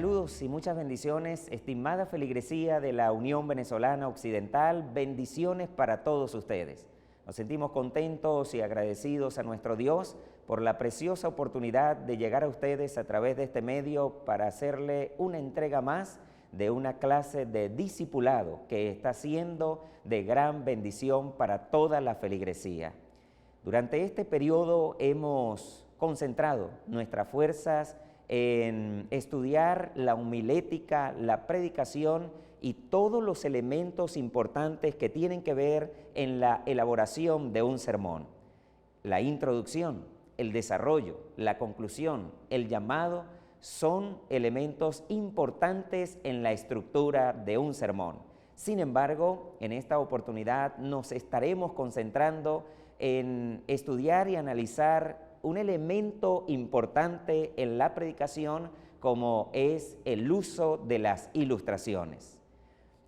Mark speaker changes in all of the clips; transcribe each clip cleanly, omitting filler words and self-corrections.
Speaker 1: Saludos y muchas bendiciones, estimada feligresía de la Unión Venezolana Occidental, bendiciones para todos ustedes. Nos sentimos contentos y agradecidos a nuestro Dios por la preciosa oportunidad de llegar a ustedes a través de este medio para hacerle una entrega más de una clase de discipulado que está siendo de gran bendición para toda la feligresía. Durante este periodo hemos concentrado nuestras fuerzas en estudiar la homilética, la predicación y todos los elementos importantes que tienen que ver en la elaboración de un sermón. La introducción, el desarrollo, la conclusión, el llamado son elementos importantes en la estructura de un sermón. Sin embargo, en esta oportunidad nos estaremos concentrando en estudiar y analizar un elemento importante en la predicación como es el uso de las ilustraciones.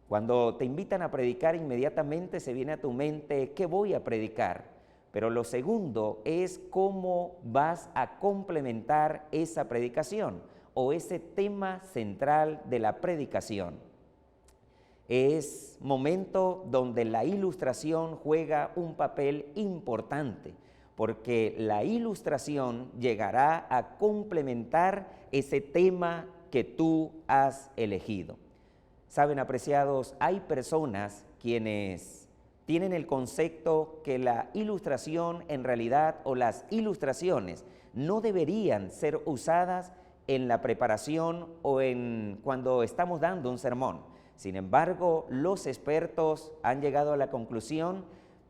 Speaker 1: Cuando te invitan a predicar, inmediatamente se viene a tu mente ¿qué voy a predicar? Pero lo segundo es cómo vas a complementar esa predicación o ese tema central de la predicación. Es momento donde la ilustración juega un papel importante, porque la ilustración llegará a complementar ese tema que tú has elegido. Saben, apreciados, hay personas quienes tienen el concepto que la ilustración en realidad o las ilustraciones no deberían ser usadas en la preparación o cuando estamos dando un sermón. Sin embargo, los expertos han llegado a la conclusión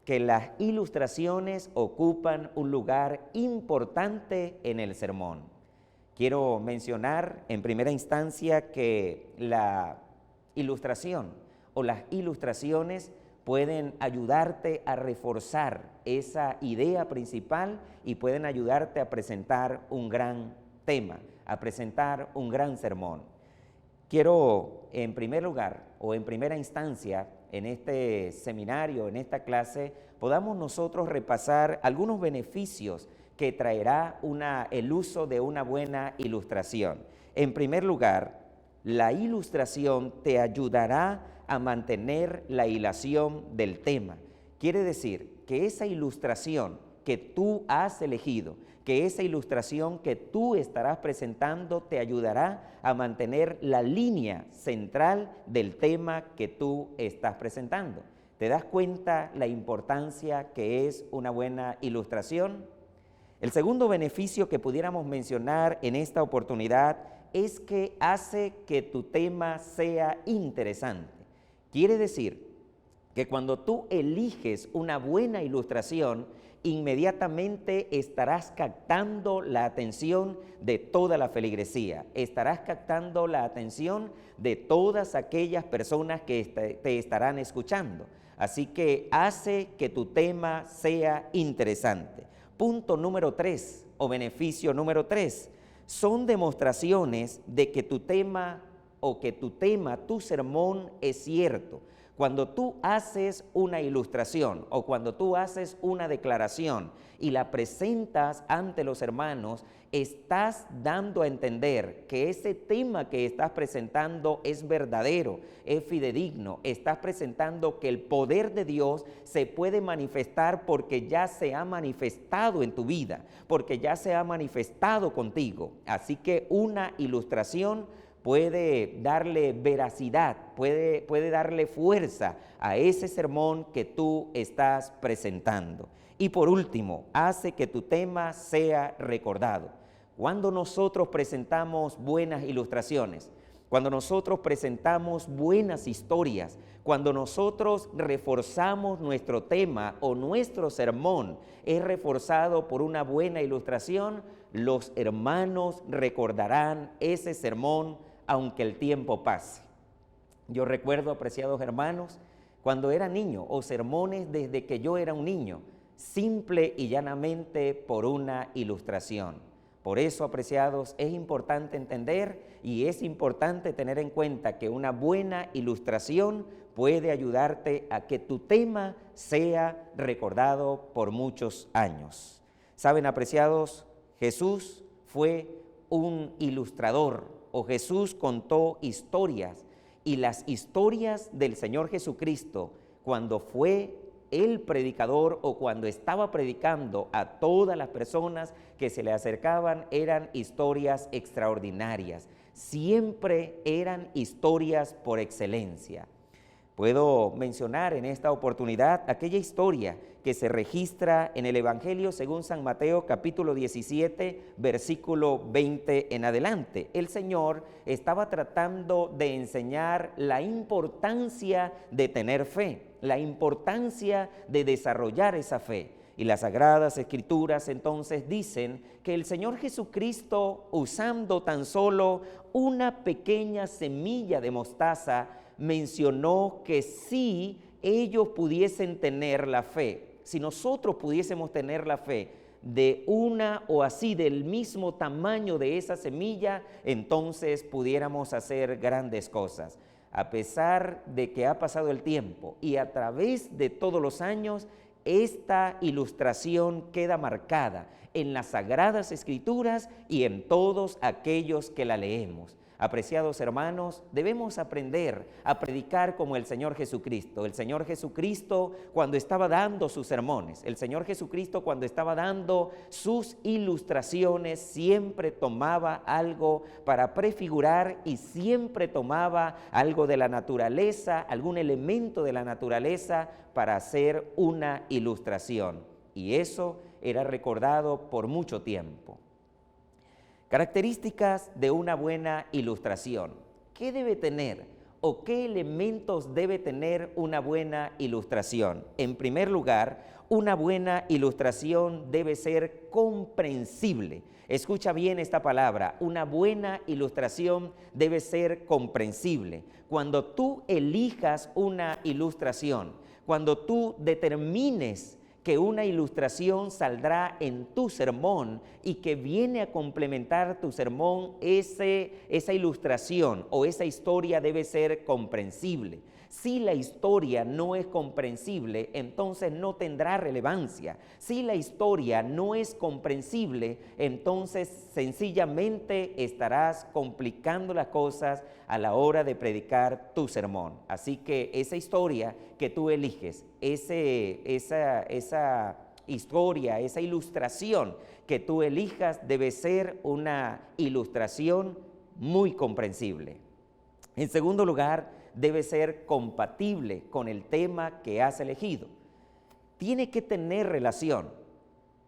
Speaker 1: que las ilustraciones ocupan un lugar importante en el sermón. Quiero mencionar en primera instancia que la ilustración o las ilustraciones pueden ayudarte a reforzar esa idea principal y pueden ayudarte a presentar un gran tema, a presentar un gran sermón. Quiero en primer lugar o en primera instancia en este seminario, en esta clase, podamos nosotros repasar algunos beneficios que traerá el uso de una buena ilustración. En primer lugar, la ilustración te ayudará a mantener la hilación del tema. Quiere decir que esa ilustración que tú has elegido, que esa ilustración que tú estarás presentando te ayudará a mantener la línea central del tema que tú estás presentando. ¿Te das cuenta la importancia que es una buena ilustración? El segundo beneficio que pudiéramos mencionar en esta oportunidad es que hace que tu tema sea interesante. Quiere decir que cuando tú eliges una buena ilustración, inmediatamente estarás captando la atención de toda la feligresía, estarás captando la atención de todas aquellas personas que te estarán escuchando. Así que hace que tu tema sea interesante. Punto número 3 o beneficio número 3, son demostraciones de que tu tema, tu sermón es cierto. Cuando tú haces una ilustración o cuando tú haces una declaración y la presentas ante los hermanos, estás dando a entender que ese tema que estás presentando es verdadero, es fidedigno. Estás presentando que el poder de Dios se puede manifestar porque ya se ha manifestado en tu vida, porque ya se ha manifestado contigo. Así que una ilustración puede darle veracidad, puede darle fuerza a ese sermón que tú estás presentando. Y por último, hace que tu tema sea recordado. Cuando nosotros presentamos buenas ilustraciones, cuando nosotros presentamos buenas historias, cuando nosotros reforzamos nuestro tema o nuestro sermón es reforzado por una buena ilustración, los hermanos recordarán ese sermón aunque el tiempo pase. Yo recuerdo, apreciados hermanos, cuando era niño o sermones desde que yo era un niño, simple y llanamente por una ilustración. Por eso, apreciados, es importante entender y es importante tener en cuenta que una buena ilustración puede ayudarte a que tu tema sea recordado por muchos años. Saben, apreciados, Jesús fue un ilustrador o Jesús contó historias, y las historias del Señor Jesucristo, cuando fue el predicador o cuando estaba predicando a todas las personas que se le acercaban, eran historias extraordinarias. Siempre eran historias por excelencia. Puedo mencionar en esta oportunidad aquella historia que se registra en el Evangelio según San Mateo capítulo 17, versículo 20 en adelante. El Señor estaba tratando de enseñar la importancia de tener fe, la importancia de desarrollar esa fe. Y las Sagradas Escrituras entonces dicen que el Señor Jesucristo, usando tan solo una pequeña semilla de mostaza, mencionó que si ellos pudiesen tener la fe, si nosotros pudiésemos tener la fe de una o así del mismo tamaño de esa semilla, entonces pudiéramos hacer grandes cosas. A pesar de que ha pasado el tiempo y a través de todos los años, esta ilustración queda marcada en las Sagradas Escrituras y en todos aquellos que la leemos. Apreciados hermanos, debemos aprender a predicar como el Señor Jesucristo. El Señor Jesucristo cuando estaba dando sus sermones, el Señor Jesucristo cuando estaba dando sus ilustraciones, siempre tomaba algo para prefigurar y siempre tomaba algo de la naturaleza, algún elemento de la naturaleza para hacer una ilustración. Y eso era recordado por mucho tiempo. Características de una buena ilustración. ¿Qué debe tener o qué elementos debe tener una buena ilustración? En primer lugar, una buena ilustración debe ser comprensible. Escucha bien esta palabra, una buena ilustración debe ser comprensible. Cuando tú elijas una ilustración, cuando tú determines que una ilustración saldrá en tu sermón y que viene a complementar tu sermón, esa ilustración o esa historia debe ser comprensible. Si la historia no es comprensible, entonces no tendrá relevancia. Si la historia no es comprensible, entonces sencillamente estarás complicando las cosas a la hora de predicar tu sermón. Así que esa historia que tú eliges, esa historia, esa ilustración que tú elijas debe ser una ilustración muy comprensible. En segundo lugar, debe ser compatible con el tema que has elegido. Tiene que tener relación.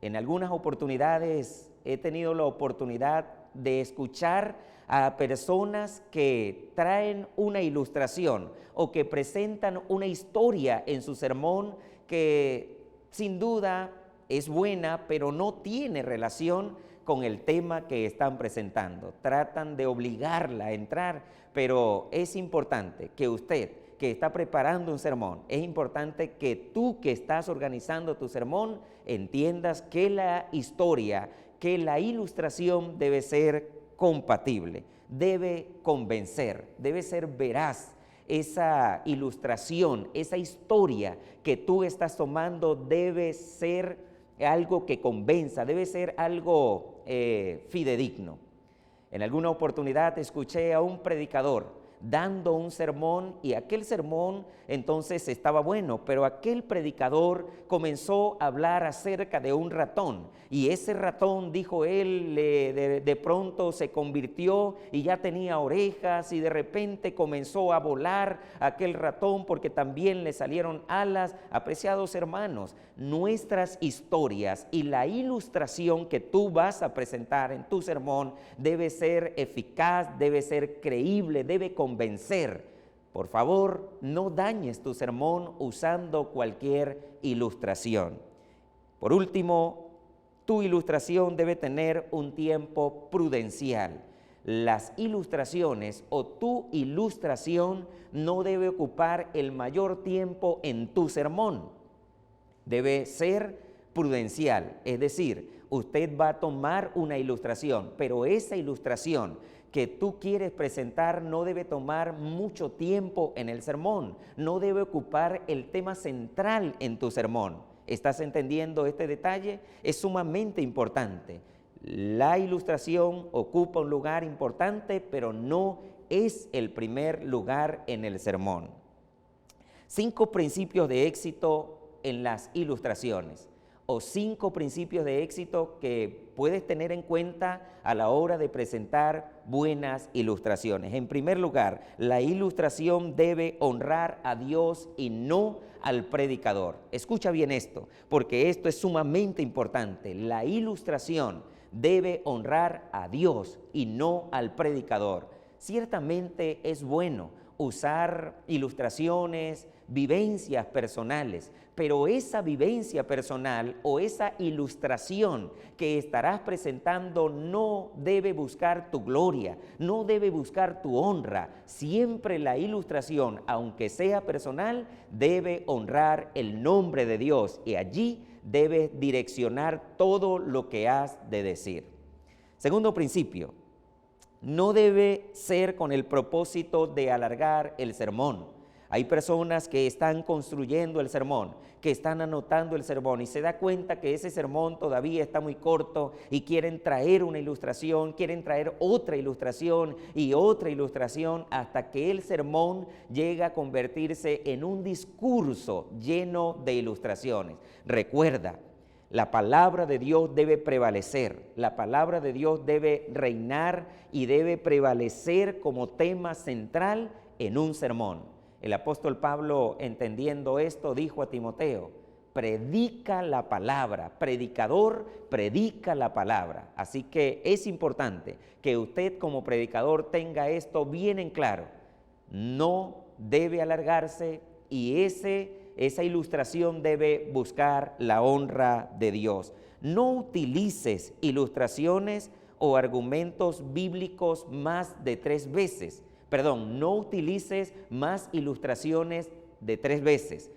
Speaker 1: En algunas oportunidades he tenido la oportunidad de escuchar a personas que traen una ilustración o que presentan una historia en su sermón que sin duda es buena, pero no tiene relación con el tema que están presentando. Tratan de obligarla a entrar, pero es importante que usted, que está preparando un sermón, es importante que tú que estás organizando tu sermón entiendas que la historia, que la ilustración debe ser compatible, debe convencer, debe ser veraz. Esa ilustración, esa historia que tú estás tomando debe ser algo que convenza, debe ser algo fidedigno. En alguna oportunidad escuché a un predicador dando un sermón y aquel sermón entonces estaba bueno, pero aquel predicador comenzó a hablar acerca de un ratón y ese ratón, dijo él, de pronto se convirtió y ya tenía orejas y de repente comenzó a volar aquel ratón porque también le salieron alas. Apreciados hermanos, nuestras historias y la ilustración que tú vas a presentar en tu sermón debe ser eficaz, debe ser creíble, debe convencer. Por favor, no dañes tu sermón usando cualquier ilustración. Por último, tu ilustración debe tener un tiempo prudencial. Las ilustraciones o tu ilustración no debe ocupar el mayor tiempo en tu sermón. Debe ser prudencial, es decir, usted va a tomar una ilustración, pero esa ilustración que tú quieres presentar no debe tomar mucho tiempo en el sermón, no debe ocupar el tema central en tu sermón. ¿Estás entendiendo este detalle? Es sumamente importante. La ilustración ocupa un lugar importante, pero no es el primer lugar en el sermón. 5 principios de éxito en las ilustraciones, o 5 principios de éxito que puedes tener en cuenta a la hora de presentar buenas ilustraciones. En primer lugar, la ilustración debe honrar a Dios y no al predicador. Escucha bien esto, porque esto es sumamente importante. La ilustración debe honrar a Dios y no al predicador. Ciertamente es bueno usar ilustraciones, vivencias personales, pero esa vivencia personal o esa ilustración que estarás presentando no debe buscar tu gloria, no debe buscar tu honra. Siempre la ilustración, aunque sea personal, debe honrar el nombre de Dios y allí debes direccionar todo lo que has de decir. Segundo principio, no debe ser con el propósito de alargar el sermón. Hay personas que están construyendo el sermón, que están anotando el sermón y se da cuenta que ese sermón todavía está muy corto y quieren traer una ilustración, quieren traer otra ilustración y otra ilustración hasta que el sermón llega a convertirse en un discurso lleno de ilustraciones. Recuerda, la palabra de Dios debe prevalecer, la palabra de Dios debe reinar y debe prevalecer como tema central en un sermón. El apóstol Pablo, entendiendo esto, dijo a Timoteo: predica la palabra, predicador, predica la palabra. Así que es importante que usted como predicador tenga esto bien en claro. No debe alargarse y esa ilustración debe buscar la honra de Dios. No utilices ilustraciones o argumentos bíblicos más de 3 veces. No utilices más ilustraciones de 3 veces.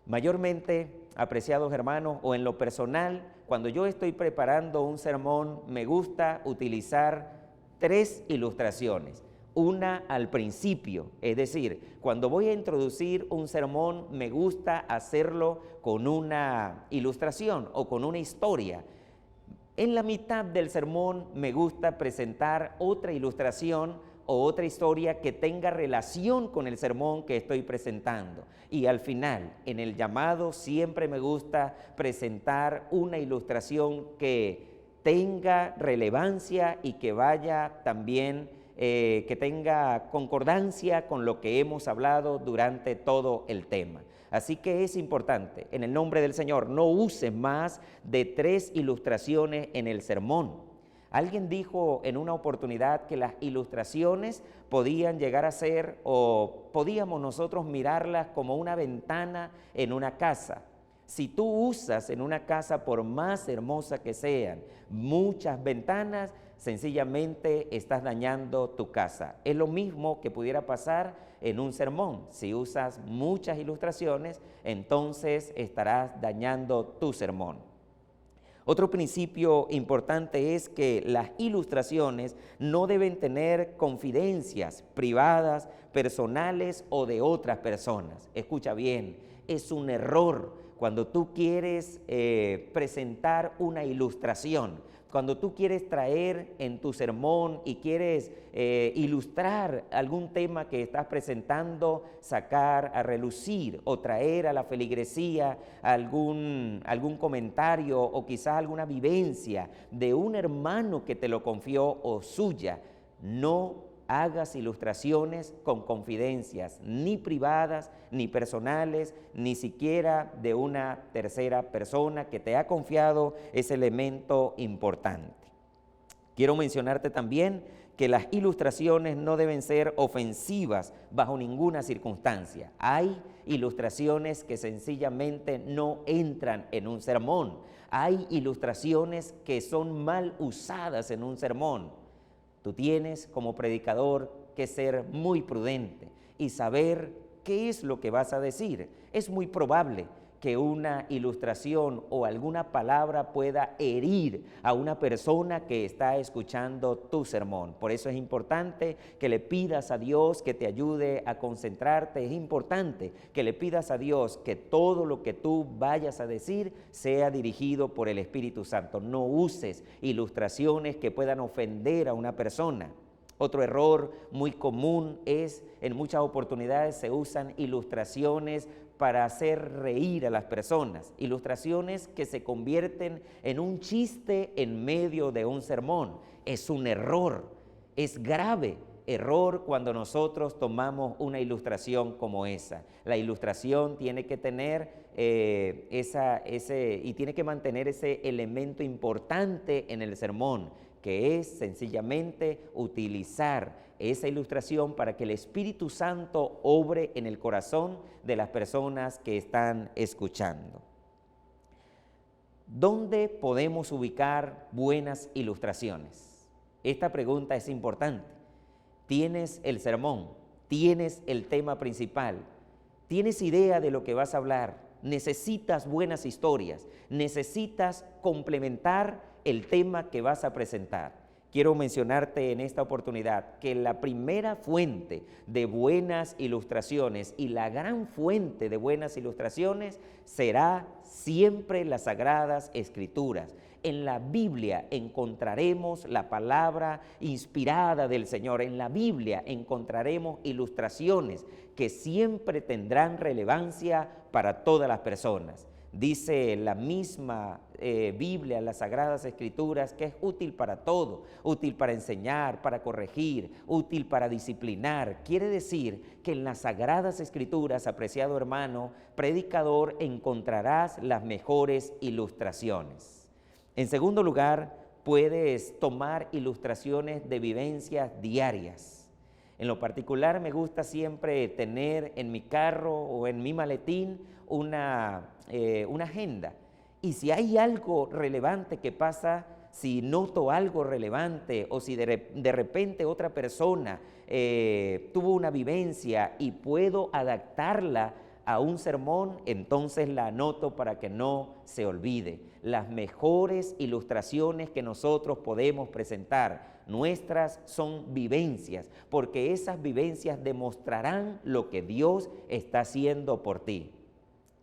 Speaker 1: Mayormente, apreciados hermanos, o en lo personal, cuando yo estoy preparando un sermón, me gusta utilizar 3 ilustraciones. Una al principio, es decir, cuando voy a introducir un sermón, me gusta hacerlo con una ilustración o con una historia. En la mitad del sermón me gusta presentar otra ilustración o otra historia que tenga relación con el sermón que estoy presentando. Y al final, en el llamado, siempre me gusta presentar una ilustración que tenga relevancia y que vaya también, que tenga concordancia con lo que hemos hablado durante todo el tema. Así que es importante, en el nombre del Señor, no uses más de 3 ilustraciones en el sermón. Alguien dijo en una oportunidad que las ilustraciones podían llegar a ser, o podíamos nosotros mirarlas como una ventana en una casa. Si tú usas en una casa, por más hermosa que sean, muchas ventanas, sencillamente estás dañando tu casa. Es lo mismo que pudiera pasar en un sermón. Si usas muchas ilustraciones, entonces estarás dañando tu sermón. Otro principio importante es que las ilustraciones no deben tener confidencias privadas, personales o de otras personas. Escucha bien, es un error cuando tú quieres presentar una ilustración, cuando tú quieres traer en tu sermón y quieres ilustrar algún tema que estás presentando, sacar a relucir o traer a la feligresía algún comentario o quizás alguna vivencia de un hermano que te lo confió o suya. No hagas ilustraciones con confidencias, ni privadas, ni personales, ni siquiera de una tercera persona que te ha confiado ese elemento importante. Quiero mencionarte también que las ilustraciones no deben ser ofensivas bajo ninguna circunstancia. Hay ilustraciones que sencillamente no entran en un sermón. Hay ilustraciones que son mal usadas en un sermón. Tú tienes como predicador que ser muy prudente y saber qué es lo que vas a decir. Es muy probable que una ilustración o alguna palabra pueda herir a una persona que está escuchando tu sermón. Por eso es importante que le pidas a Dios que te ayude a concentrarte. Es importante que le pidas a Dios que todo lo que tú vayas a decir sea dirigido por el Espíritu Santo. No uses ilustraciones que puedan ofender a una persona. Otro error muy común es, en muchas oportunidades se usan ilustraciones para hacer reír a las personas, ilustraciones que se convierten en un chiste en medio de un sermón. Es un error, es grave error cuando nosotros tomamos una ilustración como esa. La ilustración tiene que tener y tiene que mantener ese elemento importante en el sermón, que es sencillamente utilizar esa ilustración para que el Espíritu Santo obre en el corazón de las personas que están escuchando. ¿Dónde podemos ubicar buenas ilustraciones? Esta pregunta es importante. Tienes el sermón, tienes el tema principal, tienes idea de lo que vas a hablar, necesitas buenas historias, necesitas complementar el tema que vas a presentar. Quiero mencionarte en esta oportunidad que la primera fuente de buenas ilustraciones y la gran fuente de buenas ilustraciones será siempre las Sagradas Escrituras. En la Biblia encontraremos la palabra inspirada del Señor. En la Biblia encontraremos ilustraciones que siempre tendrán relevancia para todas las personas. Dice la misma Biblia, las Sagradas Escrituras, que es útil para todo, útil para enseñar, para corregir, útil para disciplinar. Quiere decir que en las Sagradas Escrituras, apreciado hermano, predicador, encontrarás las mejores ilustraciones. En segundo lugar, puedes tomar ilustraciones de vivencias diarias. En lo particular, me gusta siempre tener en mi carro o en mi maletín una agenda. Y si hay algo relevante que pasa, si noto algo relevante o si de repente otra persona tuvo una vivencia y puedo adaptarla a un sermón, entonces la anoto para que no se olvide. Las mejores ilustraciones que nosotros podemos presentar, nuestras son vivencias, porque esas vivencias demostrarán lo que Dios está haciendo por ti.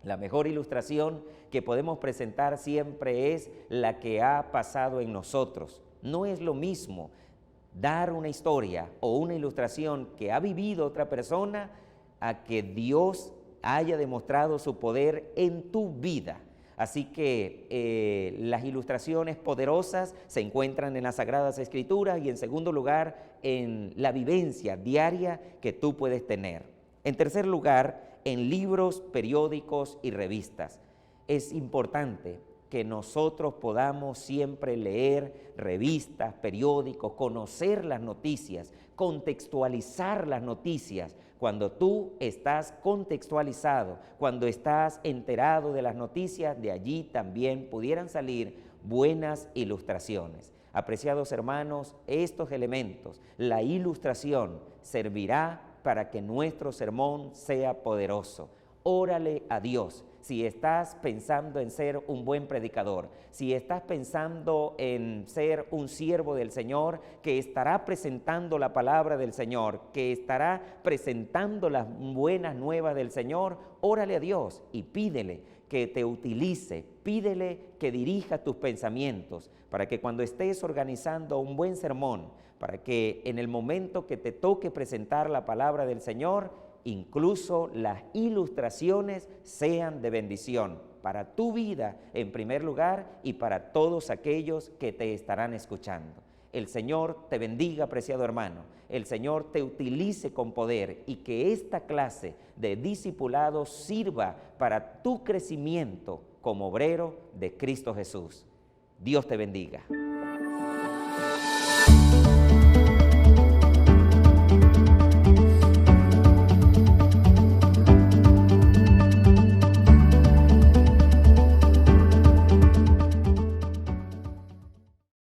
Speaker 1: La mejor ilustración que podemos presentar siempre es la que ha pasado en nosotros. No es lo mismo dar una historia o una ilustración que ha vivido otra persona a que Dios haya demostrado su poder en tu vida. Así que las ilustraciones poderosas se encuentran en las Sagradas Escrituras y en segundo lugar en la vivencia diaria que tú puedes tener. En tercer lugar, en libros, periódicos y revistas. Es importante que nosotros podamos siempre leer revistas, periódicos, conocer las noticias, contextualizar las noticias. Cuando tú estás contextualizado, cuando estás enterado de las noticias, de allí también pudieran salir buenas ilustraciones. Apreciados hermanos, estos elementos, la ilustración servirá para que nuestro sermón sea poderoso. Órale a Dios. Si estás pensando en ser un buen predicador, si estás pensando en ser un siervo del Señor que estará presentando la palabra del Señor, que estará presentando las buenas nuevas del Señor, órale a Dios y pídele que te utilice, pídele que dirija tus pensamientos para que cuando estés organizando un buen sermón, para que en el momento que te toque presentar la palabra del Señor, incluso las ilustraciones sean de bendición para tu vida en primer lugar y para todos aquellos que te estarán escuchando. El Señor te bendiga, apreciado hermano. El Señor te utilice con poder y que esta clase de discipulado sirva para tu crecimiento como obrero de Cristo Jesús. Dios te bendiga.